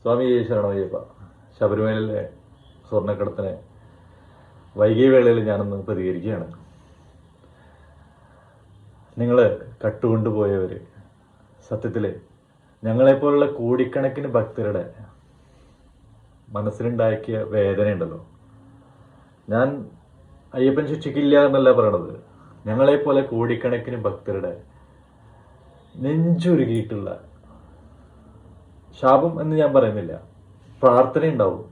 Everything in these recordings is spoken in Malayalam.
സ്വാമി ശരണമയ്യപ്പ. ശബരിമലയിലെ സ്വർണ്ണക്കടത്തിനെ വൈകിയ വേളയിൽ ഞാനൊന്ന് പ്രതികരിക്കുകയാണ്. നിങ്ങൾ കട്ടുകൊണ്ടുപോയവർ സത്യത്തിൽ ഞങ്ങളെപ്പോലുള്ള കോടിക്കണക്കിന് ഭക്തരുടെ മനസ്സിലുണ്ടാക്കിയ വേദനയുണ്ടല്ലോ. ഞാൻ അയ്യപ്പൻ ശിക്ഷിക്കില്ല എന്നല്ല പറയണത്. ഞങ്ങളെപ്പോലെ കോടിക്കണക്കിന് ഭക്തരുടെ നെഞ്ചുരുകിയിട്ടുള്ള ശാപം എന്ന് ഞാൻ പറയുന്നില്ല, പ്രാർത്ഥന ഉണ്ടാവും.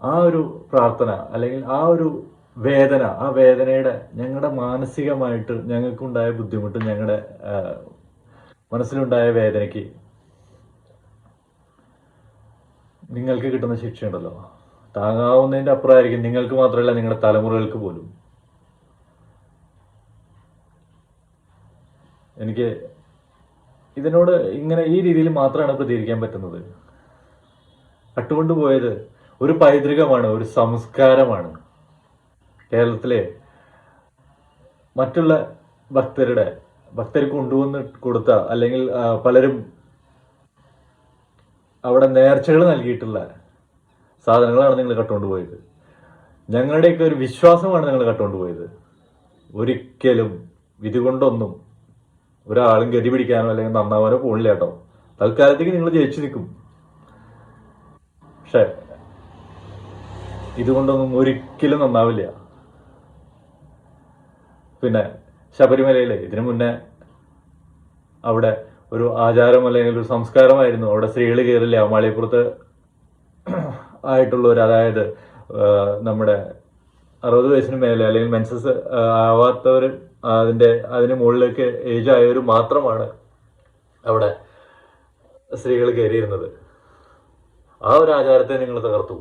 ആ ഒരു പ്രാർത്ഥന അല്ലെങ്കിൽ ആ ഒരു വേദന, ആ വേദനയുടെ ഞങ്ങളുടെ മാനസികമായിട്ട് ഞങ്ങൾക്കുണ്ടായ ബുദ്ധിമുട്ട്, ഞങ്ങളുടെ മനസ്സിലുണ്ടായ വേദനയ്ക്ക് നിങ്ങൾക്ക് കിട്ടുന്ന ശിക്ഷയുണ്ടല്ലോ, താങ്ങാവുന്നതിൻ്റെ അപ്പുറമായിരിക്കും. നിങ്ങൾക്ക് മാത്രമല്ല, നിങ്ങളുടെ തലമുറകൾക്ക് പോലും. എനിക്ക് ഇതിനോട് ഇങ്ങനെ ഈ രീതിയിൽ മാത്രമാണ് പ്രതികരിക്കാൻ പറ്റുന്നത്. കട്ടുകൊണ്ടുപോയത് ഒരു പൈതൃകമാണ്, ഒരു സംസ്കാരമാണ്. കേരളത്തിലെ മറ്റുള്ള ഭക്തർ കൊണ്ടുവന്ന് കൊടുത്ത അല്ലെങ്കിൽ പലരും അവിടെ നേർച്ചകൾ നൽകിയിട്ടുള്ള സാധനങ്ങളാണ് നിങ്ങൾ കട്ടുകൊണ്ടുപോയത്. ഞങ്ങളുടെയൊക്കെ ഒരു വിശ്വാസമാണ് നിങ്ങൾ കട്ടുകൊണ്ടുപോയത്. ഒരിക്കലും ഇതുകൊണ്ടൊന്നും ഒരാളും ഗതി പിടിക്കാനോ അല്ലെങ്കിൽ നന്നാവാനോ പോണില്ല കേട്ടോ. തൽക്കാലത്തേക്ക് നിങ്ങൾ ജയിച്ചു നിൽക്കും. പക്ഷെ ഇതുകൊണ്ടൊന്നും ഒരിക്കലും നന്നാവില്ല. പിന്നെ ശബരിമലയിൽ ഇതിനു മുന്നേ അവിടെ ഒരു ആചാരം അല്ലെങ്കിൽ ഒരു സംസ്കാരമായിരുന്നു. അവിടെ സ്ത്രീകൾ കയറില്ല. മാളികപ്പുറത്ത് ആയിട്ടുള്ളവർ, അതായത് നമ്മുടെ 60 വയസ്സിന് മേലെ അല്ലെങ്കിൽ മെൻസസ് ആവാത്തവർ, അതിന് മുകളിലേക്ക് ഏജ് ആയവർ മാത്രമാണ് അവിടെ സ്ത്രീകൾ കയറിയിരുന്നത്. ആ ഒരു ആചാരത്തെ നിങ്ങൾ തകർത്തു.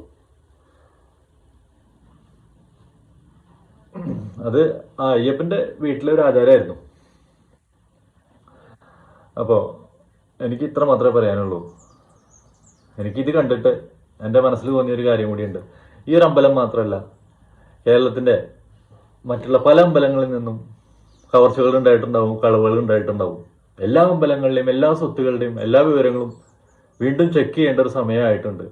അത് ആ അയ്യപ്പന്റെ വീട്ടിലെ ഒരു ആചാരമായിരുന്നു. അപ്പോൾ എനിക്ക് ഇത്ര മാത്രമേ പറയാനുള്ളൂ. എനിക്കിത് കണ്ടിട്ട് എൻ്റെ മനസ്സിൽ തോന്നിയൊരു കാര്യം കൂടിയുണ്ട്. ഈ ഒരു അമ്പലം മാത്രമല്ല, കേരളത്തിൻ്റെ മറ്റുള്ള പല അമ്പലങ്ങളിൽ നിന്നും കവർച്ചകൾ ഉണ്ടായിട്ടുണ്ടാവും, കളവുകൾ ഉണ്ടായിട്ടുണ്ടാവും. എല്ലാ അമ്പലങ്ങളിലെയും എല്ലാ സ്വത്തുക്കളുടെയും എല്ലാ വിവരങ്ങളും വീണ്ടും ചെക്ക് ചെയ്യേണ്ട ഒരു സമയമായിട്ടുണ്ട്.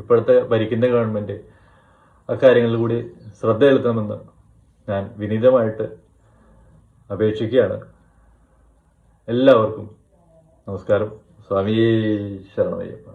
ഇപ്പോഴത്തെ ഭരിക്കുന്ന ഗവൺമെൻറ് അക്കാര്യങ്ങളിൽ കൂടി ശ്രദ്ധ ചെലുത്തണമെന്ന് ഞാൻ വിനീതമായിട്ട് അപേക്ഷിക്കുകയാണ്. എല്ലാവർക്കും നമസ്കാരം. സ്വാമി ശരണമയ്യപ്പ.